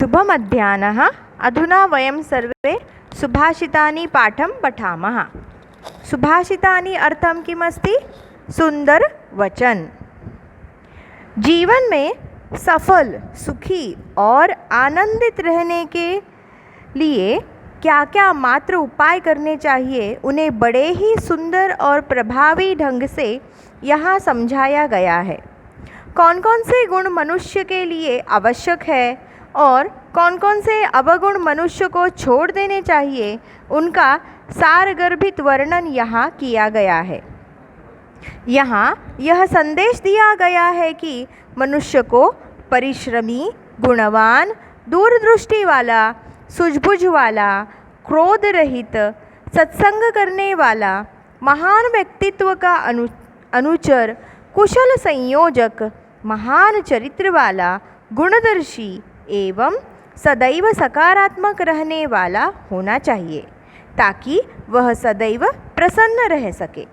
शुभ मध्याह्नः। अधुना वयं सर्वे सुभाषितानि पाठं पठामः। सुभाषितानि अर्थं किमस्ति? सुंदर वचन। जीवन में सफल, सुखी और आनंदित रहने के लिए क्या क्या मात्र उपाय करने चाहिए, उन्हें बड़े ही सुंदर और प्रभावी ढंग से यहाँ समझाया गया है। कौन कौन से गुण मनुष्य के लिए आवश्यक है और कौन कौन से अवगुण मनुष्य को छोड़ देने चाहिए, उनका सारगर्भित वर्णन यहाँ किया गया है। यहाँ यह संदेश दिया गया है कि मनुष्य को परिश्रमी, गुणवान, दूरदृष्टि वाला, सूझबूझ वाला, क्रोध रहित, सत्संग करने वाला, महान व्यक्तित्व का अनुचर, कुशल संयोजक, महान चरित्र वाला, गुणदर्शी एवं सदैव सकारात्मक रहने वाला होना चाहिए, ताकि वह सदैव प्रसन्न रह सके।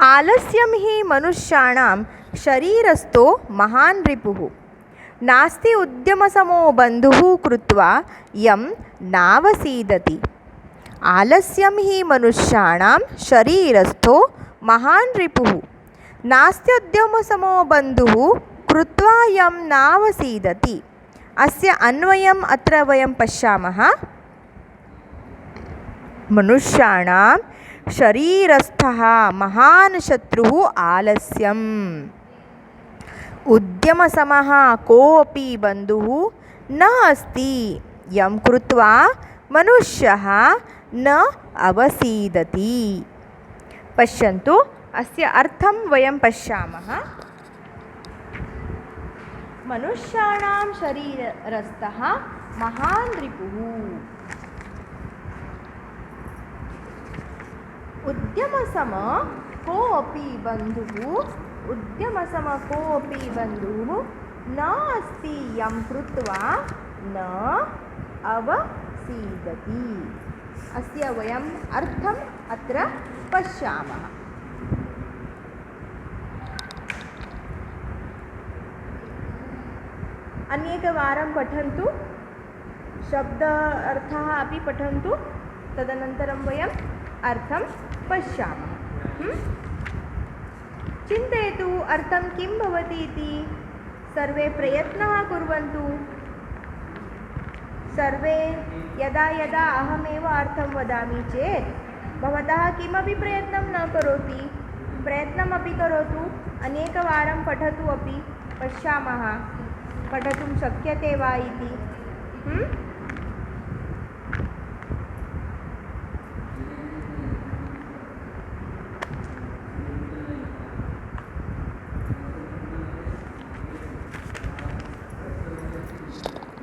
आलस्यम ही मनुष्याणां शरीरस्थो महान् रिपुः नास्ति उद्यमसमो बन्धुः कृत्वा यं नावसीदति। आलस्यम ही मनुष्याणां शरीरस्थो महान् रिपुः नास्ति उद्यमसमो बन्धुः कृत्वा यं नावसीदति। अस्य अन्वयम् अत्र वयं पश्यामः। मनुष्याणां शरीरस्थः महान् शत्रुः आलस्यम्। उद्यमसमः कोऽपि बन्धुः न अस्ति यं कृत्वा मनुष्यः न अवसीदति। पश्यन्तु, अस्य अर्थं वयं पश्यामः। मनुष्याणां शरीरस्थः महान् रिपुः। उद्यमसम कोऽपि बन्धुः न अस्ति यं कृत्वा न अवसीदति। अस्य वयम् अर्थम् अत्र पश्यामः। अन्येकवारं पठन्तु, शब्द अर्थः अपि पठन्तु, तदनन्तरं वयम् अर्थं पश्यामः। चिन्तयतु, अर्थं किं भवति इति। सर्वे प्रयत्नः कुर्वन्तु। सर्वे यदा यदा अहमेव अर्थं वदामि चेत् भवतः किमपि प्रयत्नं न करोति। प्रयत्नमपि करोतु, अनेकवारं पठतु अपि, पश्यामः पठितुं शक्यते वा इति।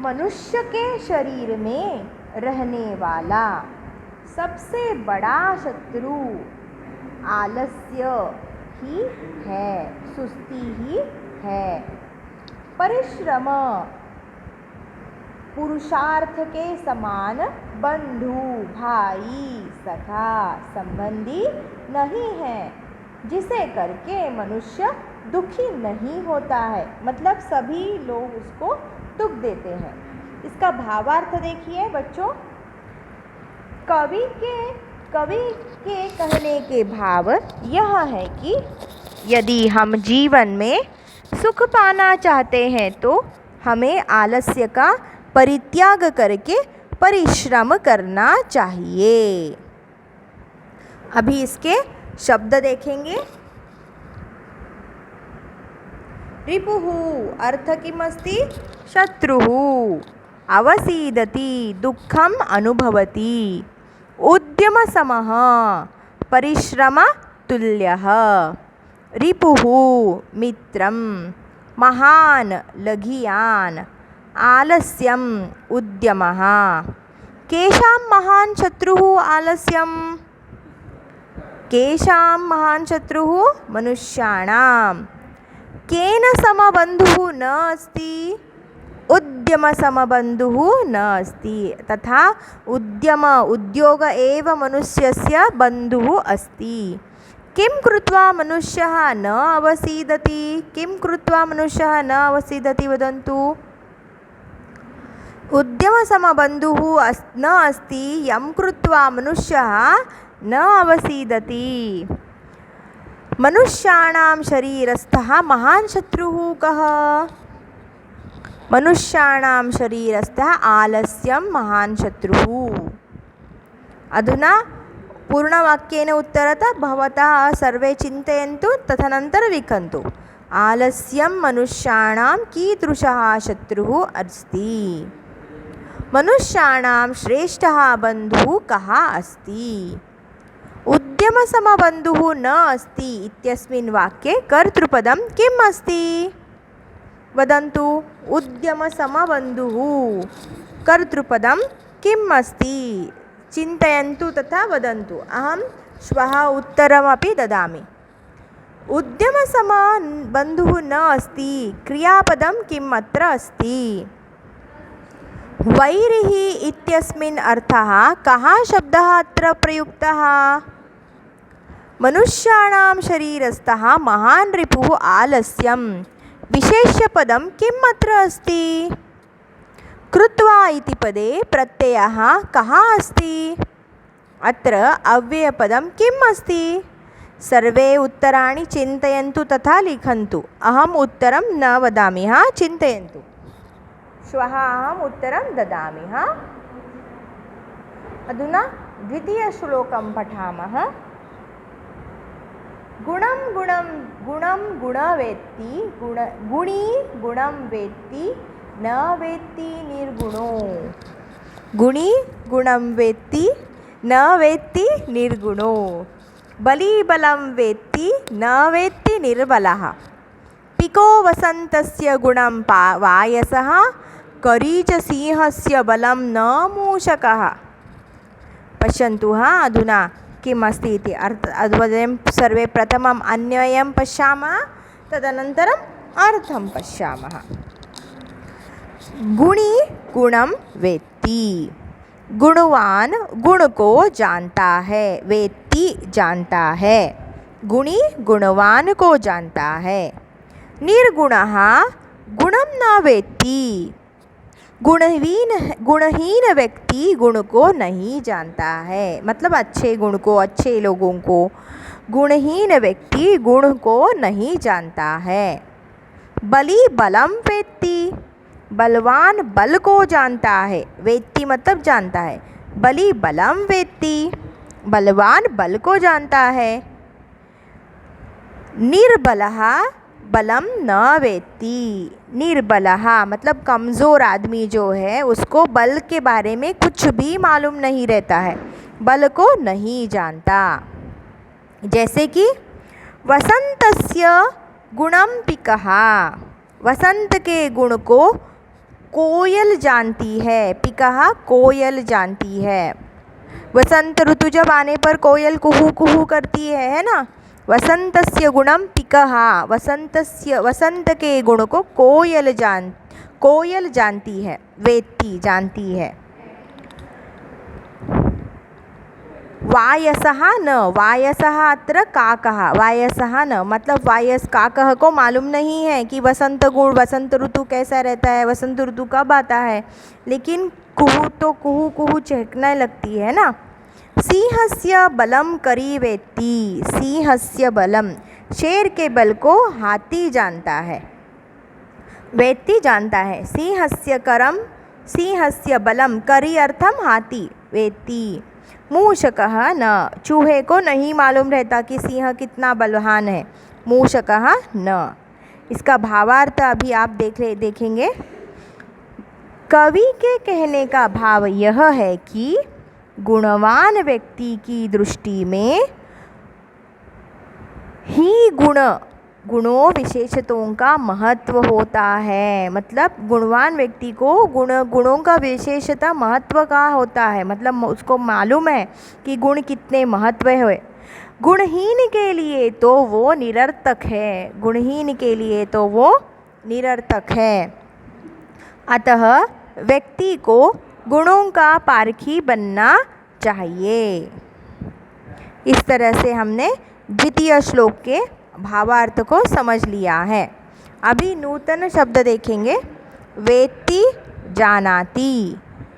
मनुष्य के शरीर में रहने वाला सबसे बड़ा शत्रु आलस्य ही है, सुस्ती ही है। परिश्रम पुरुषार्थ के समान बंधु, भाई, सखा, संबंधी नहीं है, जिसे करके मनुष्य दुखी नहीं होता है। मतलब सभी लोग उसको दुख देते हैं। इसका भावार्थ देखिए बच्चों। कवि के कहने के भाव यह है कि यदि हम जीवन में सुख पाना चाहते हैं तो हमें आलस्य का परित्याग करके परिश्रम करना चाहिए। अभी इसके शब्द देखेंगे। रिपुः अर्थ किमस्ति? शत्रुः। अवसीदति दुःखम् अनुभवति। उद्यमसमः परिश्रमतुल्यः। रिपुः मित्रं। महान् लघियान्। आलस्यम् उद्यमः। केषां महान् शत्रुः आलस्यम्? केषां महान् शत्रुः? मनुष्याणां। केन समबन्धुः न अस्ति? उद्यमसमबन्धुः न अस्ति। तथा उद्योग एव मनुष्यस्य बन्धुः अस्ति। किं कृत्वा मनुष्यः न अवसीदति? किं कृत्वा मनुष्यः न अवसीदति वदन्तु? उद्यमसमबन्धुः न अस्ति यं कृत्वा मनुष्यः न अवसीदति। मनुष्याणां शरीरस्थः महान् शत्रुः कः? मनुष्याणां शरीरस्थः आलस्यं महान् शत्रुः। अधुना पूर्णवाक्येन उत्तरतः भवतः सर्वे चिन्तयन्तु तदनन्तरं लिखन्तु। आलस्यं मनुष्याणां कीदृशः शत्रुः अस्ति? मनुष्याणां श्रेष्ठः बन्धुः कः अस्ति? उद्यमसमबन्धुः न अस्ति इत्यस्मिन् वाक्ये कर्तृपदं किम् अस्ति? वदन्तु। उद्यमसमबन्धुः कर्तृपदं किम् अस्ति? चिन्तयन्तु तथा वदन्तु। अहं श्वः उत्तरमपि ददामि। उद्यमसमबन्धुः न अस्ति क्रियापदं किम् अत्र अस्ति? वैरिः इत्यस्मिन् अर्थः कः शब्दः अत्र प्रयुक्तः? मनुष्याणां शरीरस्थः महान् रिपुः आलस्यं विशेष्यपदं किम् अत्र अस्ति? कृत्वा इति पदे प्रत्ययः कः अस्ति? अत्र अव्ययपदं किम् अस्ति? सर्वे उत्तराणि चिन्तयन्तु तथा लिखन्तु। अहम् उत्तरं न वदामि, चिन्तयन्तु। श्वः अहम् उत्तरं ददामि। अधुना द्वितीयश्लोकं पठामः। गुणं गुणं गुणं गुणवेत्ति गुणी गुणं वेत्ति न वेत्ति निर्गुणो। गुणी गुणं वेत्ति न वेत्ति निर्गुणो। बली बलं वेत्ति न वेत्ति निर्बलः। पिको वसन्तस्य गुणं वायसः करीच सिंहस्य बलं न मूषकः। पश्यन्तु अधुना किम् अस्ति इति वयं सर्वे प्रथमम् अन्वयं पश्यामः, तदनन्तरम् अर्थं पश्यामः। गुणी गुणं वेत्ति। गुणवान गुण को जानता है, वेत्ति जानता है। गुणी गुणवान को जानता है। निर्गुणः गुणं न वेत्ति। गुणहीन व्यक्ति गुण को नहीं जानता है, मतलब अच्छे गुण को, अच्छे लोगों को। गुणहीन व्यक्ति गुण को नहीं जानता है। बली बलम वेत्ति। बलवान बल को जानता है। वेत्ति मतलब जानता है। बली बलम वेत्ति। बलवान बल को जानता है। निर्बलः बलम न वेत्ति। निर्बलः मतलब कमज़ोर आदमी जो है उसको बल के बारे में कुछ भी मालूम नहीं रहता है, बल को नहीं जानता। जैसे कि वसंतस्य गुणं पिकः। वसंत के गुण को कोयल जानती है। पिकः कोयल जानती है। वसंत ऋतु जब आने पर कोयल कुहू कुहू करती है ना। वसंतस्य गुणं पिकः। वसंत के गुण को कोयल जानती है, वेत्ति जानती है। वायसः न। वायसः अत्र काकः। वायसः न मतलब वायस काकः को मालूम नहीं है कि वसंत गुण, वसंत ऋतु कैसा रहता है, वसंत ऋतु कब आता है, लेकिन कुहू तो कुहू कुहू चहकने लगती है ना। सिंहस्य बलम करी वेत्ति। सिंहस्य बलम शेर के बल को हाथी जानता है, वेत्ति जानता है। सिंहस्य करम सिंहस्य बलम करी अर्थम हाथी, वेत्ति। मूषकः न। चूहे को नहीं मालूम रहता कि सिंह कितना बलवान है। मूषकः न। इसका भावार्थ अभी आप देखेंगे। कवि के कहने का भाव यह है कि गुणवान व्यक्ति की दृष्टि में ही गुणों विशेषताओं का महत्व होता है। मतलब गुणवान व्यक्ति को गुणों का विशेषता महत्व का होता है, मतलब उसको मालूम है कि गुण कितने महत्व है। गुणहीन के लिए तो वो निरर्थक है। गुणहीन के लिए तो वो निरर्थक है। अतः व्यक्ति को गुणों का पारखी बनना चाहिए। इस तरह से हमने द्वितीय श्लोक के भावार्थ को समझ लिया है। अभी नूतन शब्द देखेंगे। वेत्ति जानाति,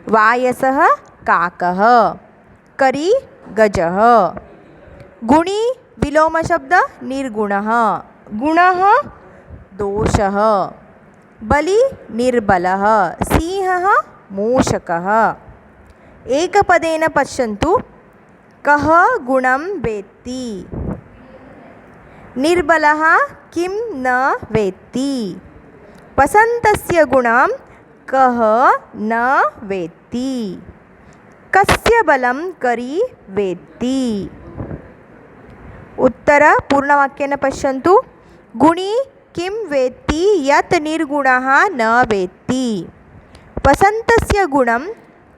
वायसः काकः, करी गजः। गुणी विलोम शब्द निर्गुणः, गुणः दोषः। बली निर्बलः, सिंहः मूषकः। एकपदेन पश्यन्तु। कः गुणं वेत्ति, निर्बलः किं न वेत्ति। वसन्तस्य गुणं कः न वेत्ति, कस्य बलं करी वेत्ति। उत्तर पूर्णवाक्येन पश्यन्तु। गुणी किं वेत्ति यत् निर्गुणः न वेत्ति। वसन्तस्य गुणं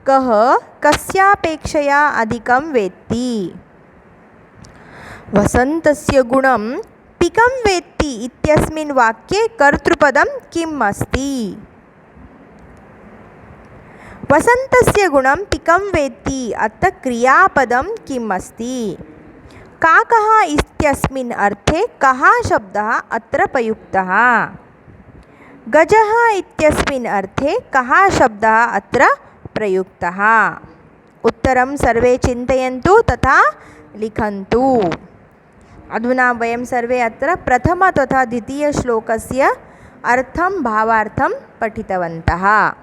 कः कस्यापेक्षया अधिकं वेत्ति। वसन्तस्य गुणं पिकं वेत्ति इत्यस्मिन् वाक्ये कर्तृपदं किम् अस्ति। वसन्तस्य गुणं पिकं वेत्ति, अत्र क्रियापदं किम् अस्ति। काकः इत्यस्मिन् अर्थे कः शब्दः अत्र प्रयुक्तः। गजः इत्यस्मिन् अर्थे कः शब्दः अत्र प्रयुक्तः। उत्तरं सर्वे चिन्तयन्तु तथा लिखन्तु। अधुना वयं सर्वे अत्र प्रथम तथा द्वितीय श्लोकस्य अर्थं भावार्थं पठितवन्तः।